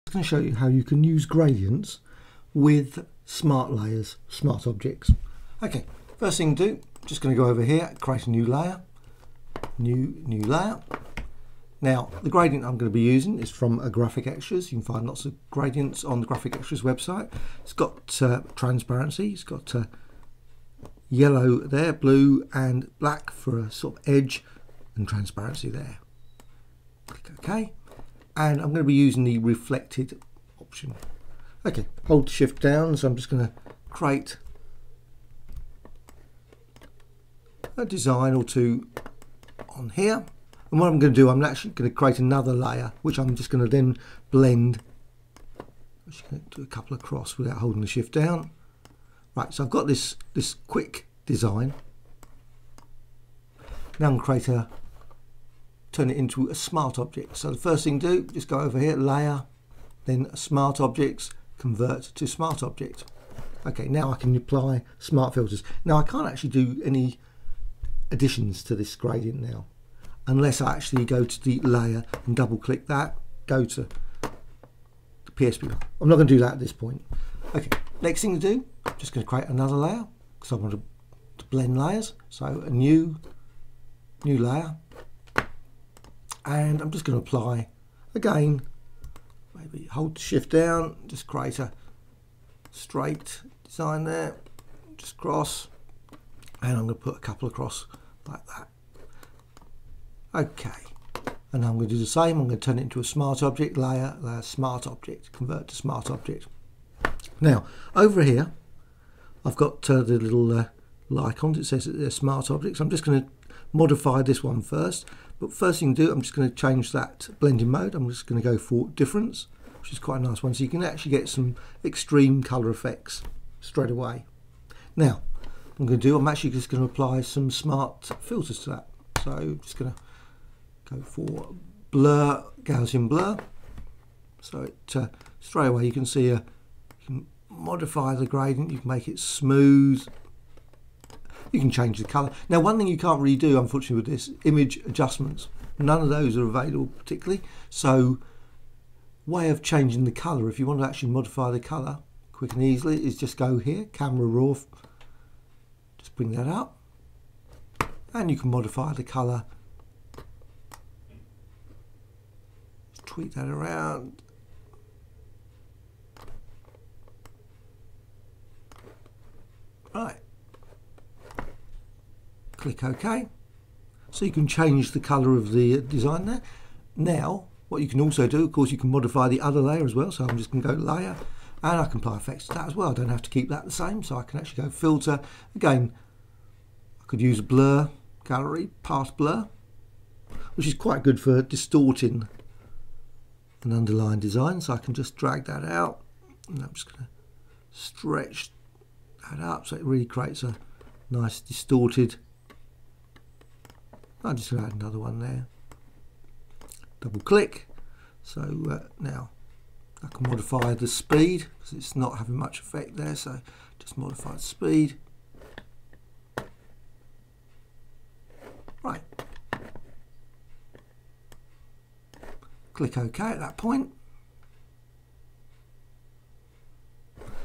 I'm going to show you how you can use gradients with smart layers, smart objects. Okay, first thing to do, just going to go over here, create a new layer, new layer. Now the gradient I'm going to be using is from a Graphic Extras. You can find lots of gradients on the Graphic Extras website. It's got transparency, it's got yellow there, blue and black for a sort of edge, and transparency there. Click OK. And I'm going to be using the reflected option. Okay, hold shift down, so I'm just going to create a design or two on here. And what I'm going to do, I'm actually going to create another layer, which I'm just going to then blend. I'm just going to do a couple across without holding the shift down. Right, so I've got this quick design. Now I'm going to create turn it into a smart object. So the first thing to do, just go over here, layer, then smart objects, convert to smart object. Okay, now I can apply smart filters. Now I can't actually do any additions to this gradient now, unless I actually go to the layer and double click that, go to the PSP. I'm not going to do that at this point. Okay, next thing to do, I'm just going to create another layer because I want to blend layers. So a new layer. And I'm just going to apply, again, maybe hold shift down, just create a straight design there, just cross, and I'm going to put a couple across like that. Okay, and I'm going to do the same. I'm going to turn it into a smart object, layer, smart object, convert to smart object. Now, over here, I've got the little icons. It says that they're smart objects. I'm just going to modify this one first. But first thing to do, I'm just going to change that blending mode. I'm just going to go for difference, which is quite a nice one. So you can actually get some extreme colour effects straight away. Now, what I'm going to do, I'm actually just going to apply some smart filters to that. So I'm just going to go for blur, Gaussian blur. So it straight away you can see you can modify the gradient, you can make it smooth. You can change the colour. Now, one thing you can't really do, unfortunately, with this, image adjustments. None of those are available particularly. So, way of changing the colour, if you want to actually modify the colour quick and easily, is just go here, camera raw, just bring that up, and you can modify the colour. Tweak that around. Right. Click OK. So you can change the colour of the design there. Now, what you can also do, of course, you can modify the other layer as well. So I'm just going to go layer, and I can apply effects to that as well. I don't have to keep that the same. So I can actually go filter. Again, I could use blur, gallery, past blur, which is quite good for distorting an underlying design. So I can just drag that out, and I'm just going to stretch that up so it really creates a nice distorted. I'm just going to add another one there. Double click. So now I can modify the speed because it's not having much effect there. So just modify the speed. Right. Click OK at that point.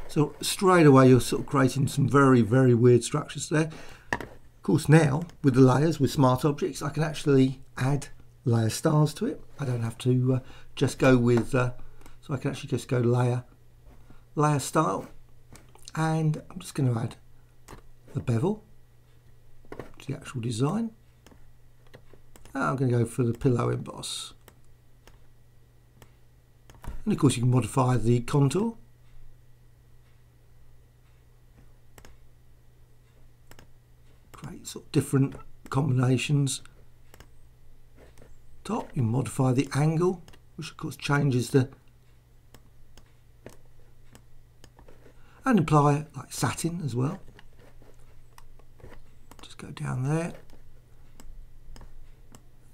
So straight away you're sort of creating some very, very weird structures there. Of course, now with the layers, with smart objects, I can actually add layer styles to it. I don't have to just go with, so I can actually just go layer style, and I'm just going to add a bevel to the actual design. And I'm going to go for the pillow emboss. And of course you can modify the contour. Create sort of different combinations. Top, you modify the angle, which of course changes the, and apply like satin as well. Just go down there.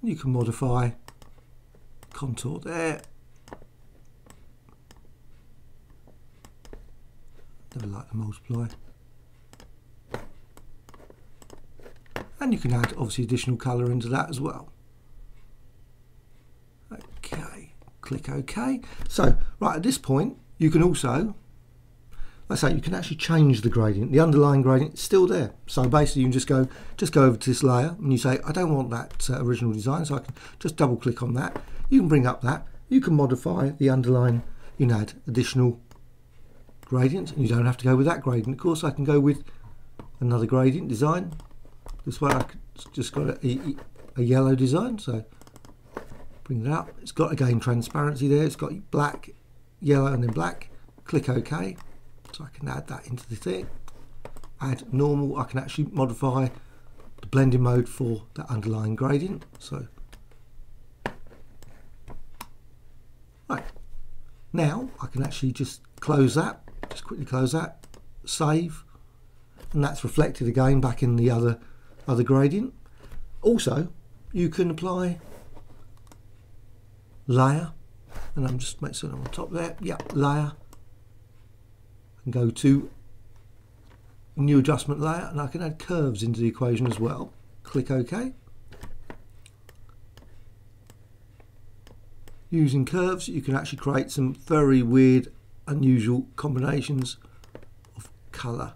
You can modify contour there. Never like to multiply. And you can add obviously additional colour into that as well. Okay, click OK. So right at this point you can also, let's say, you can actually change the gradient. The underlying gradient is still there. So basically you can just go over to this layer and you say, I don't want that original design, so I can just double click on that. You can bring up that. You can modify the underlying, you can add additional gradients, and you don't have to go with that gradient. Of course, I can go with another gradient design. This way I just got a yellow design, so bring that up. It's got, again, transparency there. It's got black, yellow, and then black. Click OK. So I can add that into the thing. Add normal. I can actually modify the blending mode for that underlying gradient. So right now I can actually just close that. Just quickly close that. Save, and that's reflected again back in the other gradient. Also, you can apply layer, and I'm just make sure I'm on top there. Yeah, layer. And go to new adjustment layer, and I can add curves into the equation as well. Click OK. Using curves, you can actually create some very weird, unusual combinations of colour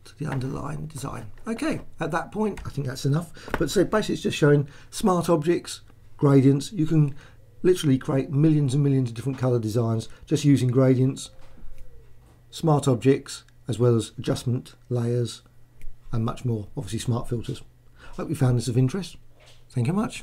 to the underlying design. Okay, at that point I think that's enough. But so basically it's just showing smart objects, gradients. You can literally create millions and millions of different colour designs just using gradients, smart objects, as well as adjustment layers and much more. Obviously smart filters. Hope you found this of interest. Thank you much.